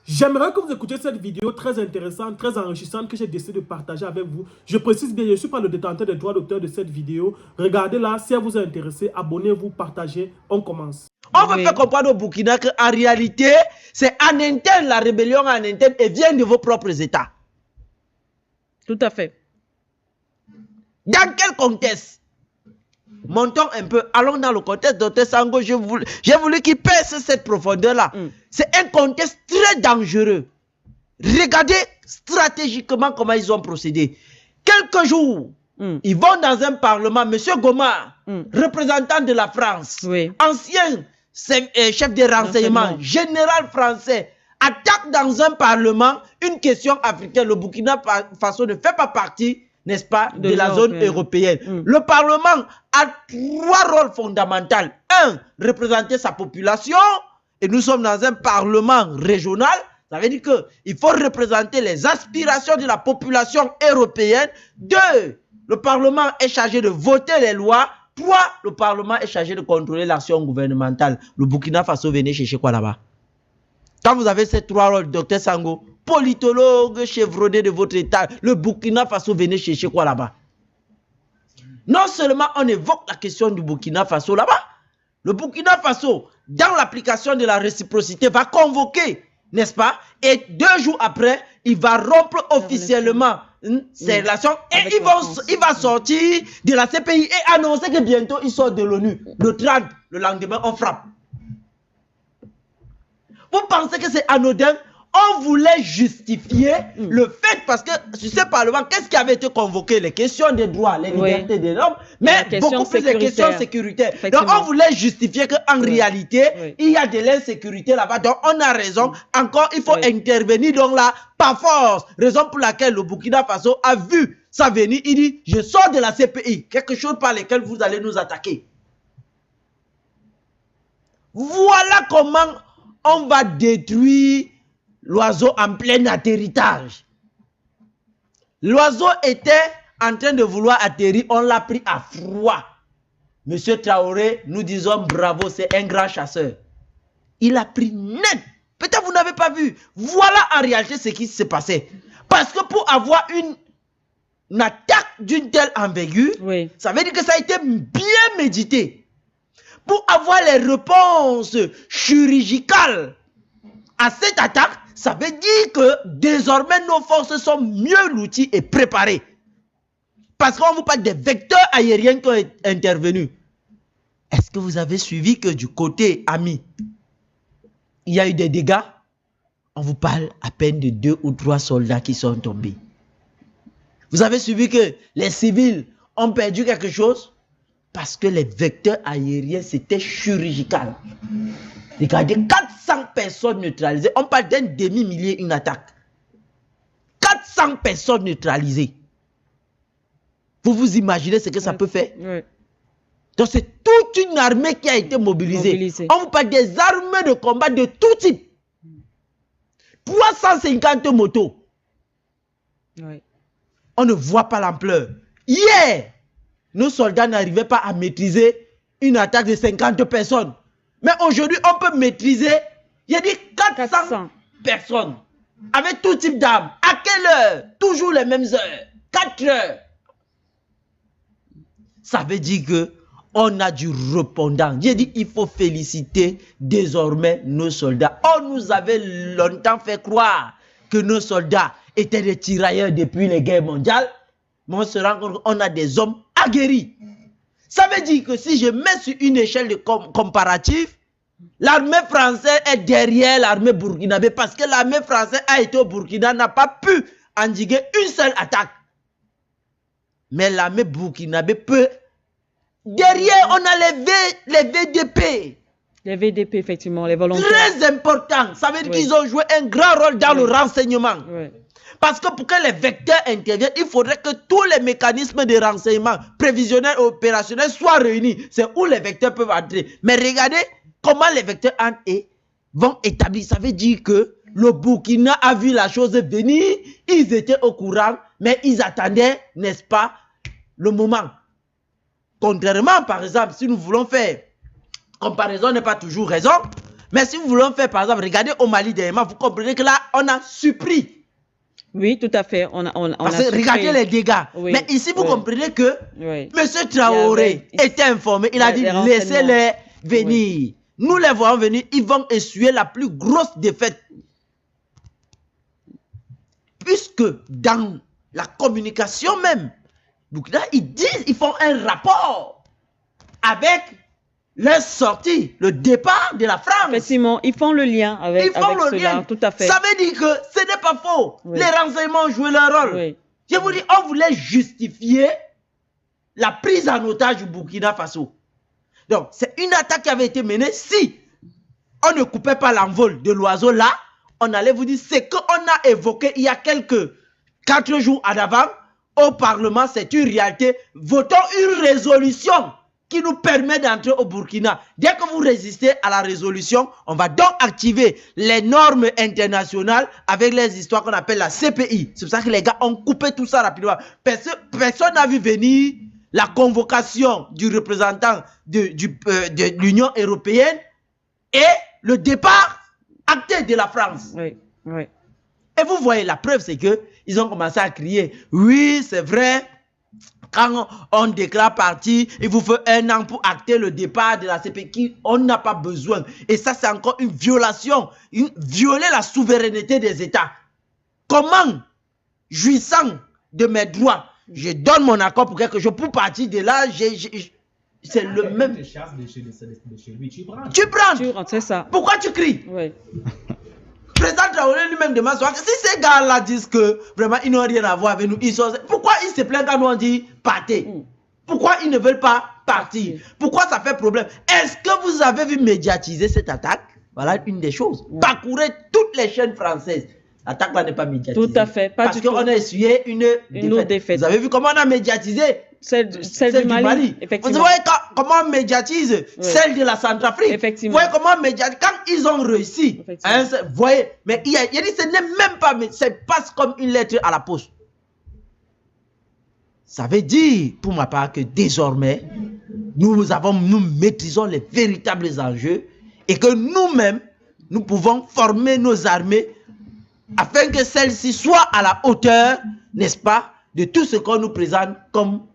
J'aimerais que vous écoutiez cette vidéo très intéressante, très enrichissante que j'ai décidé de partager avec vous. Je précise bien, je ne suis pas le détenteur des droits d'auteur de cette vidéo. Regardez-la, si elle vous a intéressé, abonnez-vous, partagez, on commence. On veut faire comprendre au Burkina qu'en réalité, c'est en interne, la rébellion en interne, et vient de vos propres États. Tout à fait. Dans quel contexte? Montons un peu, allons dans le contexte. Dr Sango, j'ai voulu qu'il pèse cette profondeur-là. C'est un contexte très dangereux. Regardez stratégiquement comment ils ont procédé. Quelques jours, ils vont dans un parlement, M. Goma, représentant de la France, ancien chef des renseignements, général français, attaque dans un parlement une question africaine. Le Burkina Faso ne fait pas partie, n'est-ce pas, de la zone européenne. Le Parlement a trois rôles fondamentaux. Un, représenter sa population. Et nous sommes dans un Parlement régional. Ça veut dire qu'il faut représenter les aspirations de la population européenne. Deux, le Parlement est chargé de voter les lois. Trois, le Parlement est chargé de contrôler l'action gouvernementale. Le Burkina Faso, venez chercher quoi là-bas? Quand vous avez ces trois rôles, Dr Sango, politologue chevronné de votre État, le Burkina Faso, venez chercher quoi là-bas? Non seulement on évoque la question du Burkina Faso là-bas, le Burkina Faso, dans l'application de la réciprocité, va convoquer, n'est-ce pas? Et 2 jours après, il va rompre officiellement ses relations et il va sortir de la CPI et annoncer que bientôt il sort de l'ONU. Le 30, le lendemain, on frappe. Vous pensez que c'est anodin? On voulait justifier le fait, parce que sur ce Parlement, qu'est-ce qui avait été convoqué? Les questions des droits, les libertés des hommes, mais beaucoup plus les questions sécuritaires. Donc on voulait justifier qu'en réalité, il y a de l'insécurité là-bas. Donc on a raison. Encore, il faut intervenir donc là, par force. Raison pour laquelle le Burkina Faso a vu ça venir. Il dit, je sors de la CPI. Quelque chose par lequel vous allez nous attaquer. Voilà comment on va détruire l'oiseau en plein atterrissage. L'oiseau était en train de vouloir atterrir, on l'a pris à froid. Monsieur Traoré, nous disons bravo, c'est un grand chasseur. Il a pris net. Peut-être vous n'avez pas vu. Voilà en réalité ce qui s'est passé. Parce que pour avoir une attaque d'une telle envergure, ça veut dire que ça a été bien médité. Pour avoir les réponses chirurgicales à cette attaque, ça veut dire que désormais nos forces sont mieux loties et préparées. Parce qu'on vous parle des vecteurs aériens qui ont intervenu. Est-ce que vous avez suivi que du côté ami, il y a eu des dégâts? On vous parle à peine de 2 ou 3 soldats qui sont tombés. Vous avez suivi que les civils ont perdu quelque chose? Parce que les vecteurs aériens, c'était chirurgical. Regardez, 400 personnes neutralisées. On parle d'un demi-millier, une attaque. 400 personnes neutralisées. Vous vous imaginez ce que ça peut faire? Donc c'est toute une armée qui a été mobilisée. On vous parle des armées de combat de tout type. 350 motos. On ne voit pas l'ampleur. Hier, nos soldats n'arrivaient pas à maîtriser une attaque de 50 personnes. Mais aujourd'hui, on peut maîtriser, il y a dit 400 personnes, avec tout type d'armes. À quelle heure? Toujours les mêmes heures. 4 heures. Ça veut dire que on a du répondant. J'ai dit, il faut féliciter désormais nos soldats. On nous avait longtemps fait croire que nos soldats étaient des tirailleurs depuis les guerres mondiales. Mais on se rend compte qu'on a des hommes aguerris. Ça veut dire que si je mets sur une échelle de comparatif, l'armée française est derrière l'armée burkinabé parce que l'armée française a été au Burkina, n'a pas pu endiguer une seule attaque. Mais l'armée burkinabé peut. Derrière, on a les VDP. Les VDP, effectivement, les volontaires. Très important. Ça veut dire qu'ils ont joué un grand rôle dans le renseignement. Parce que pour que les vecteurs interviennent, il faudrait que tous les mécanismes de renseignement prévisionnels et opérationnels soient réunis. C'est où les vecteurs peuvent entrer. Mais regardez comment les vecteurs entrent et vont établir. Ça veut dire que le Burkina a vu la chose venir. Ils étaient au courant, mais ils attendaient, n'est-ce pas, le moment. Contrairement, par exemple, si nous voulons faire comparaison n'est pas toujours raison. Mais si vous voulez faire, par exemple, regardez au Mali dernièrement, vous comprenez que là, on a surpris. Oui, tout à fait. Parce que regardez les dégâts. Oui, Mais ici, vous comprenez que oui. M. Traoré était informé. Il a dit, laissez-les venir. Oui. Nous les voyons venir, ils vont essuyer la plus grosse défaite. Puisque dans la communication même, donc là, ils disent, ils font un rapport avec leur sortie, le départ de la France. Effectivement, ils font le lien avec cela, tout à fait. Ça veut dire que ce n'est pas faux. Oui. Les renseignements ont joué leur rôle. Oui. Je vous dis, on voulait justifier la prise en otage du Burkina Faso. Donc, c'est une attaque qui avait été menée. Si on ne coupait pas l'envol de l'oiseau là, on allait vous dire ce qu'on a évoqué il y a 4 jours en avant au Parlement, c'est une réalité. Votons une résolution qui nous permet d'entrer au Burkina. Dès que vous résistez à la résolution, on va donc activer les normes internationales avec les histoires qu'on appelle la CPI. C'est pour ça que les gars ont coupé tout ça rapidement. Personne n'a vu venir la convocation du représentant de l'Union européenne et le départ acté de la France. Oui, oui. Et vous voyez, la preuve, c'est que ils ont commencé à crier, oui, c'est vrai, quand on déclare parti, il vous faut 1 an pour acter le départ de la CPI, on n'a pas besoin. Et ça, c'est encore une violation, violer la souveraineté des États. Comment, jouissant de mes droits, je donne mon accord pour quelque chose, pour partir de là, c'est le même. Tu prends. C'est ça. Pourquoi tu cries? Oui. Le président Traoré lui-même demande souvent que si ces gars-là disent que vraiment ils n'ont rien à voir avec nous, pourquoi ils se plaignent quand nous on dit partez? Pourquoi ils ne veulent pas partir? Pourquoi ça fait problème? Est-ce que vous avez vu médiatiser cette attaque? Voilà une des choses. Parcourez toutes les chaînes françaises. L'attaque là n'est pas médiatisée. Tout à fait. Parce qu'on a essuyé une autre défaite. Vous avez vu comment on a médiatisé celle du Mali. Vous voyez comment on médiatise celle de la Centrafrique. Effectivement. Vous voyez comment on médiatise quand ils ont réussi. Hein, vous voyez, mais il a dit ce n'est même pas, mais ça passe comme une lettre à la poste. Ça veut dire, pour ma part, que désormais, nous maîtrisons les véritables enjeux et que nous-mêmes, nous pouvons former nos armées afin que celles-ci soient à la hauteur, n'est-ce pas, de tout ce qu'on nous présente comme